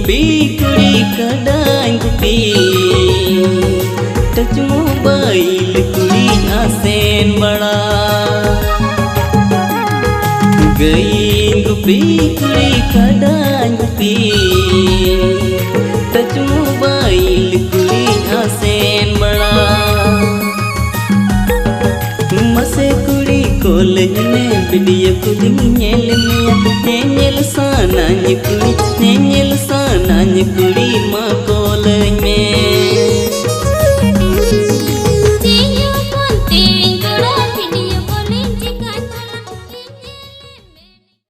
gupi kuri kadang gupi touch mobile kuri asen bada गई गुपी कुड़ी kadang gupi touch mobile kuri asen bada mase kuri college में video कुदिंग nyel sananya kuri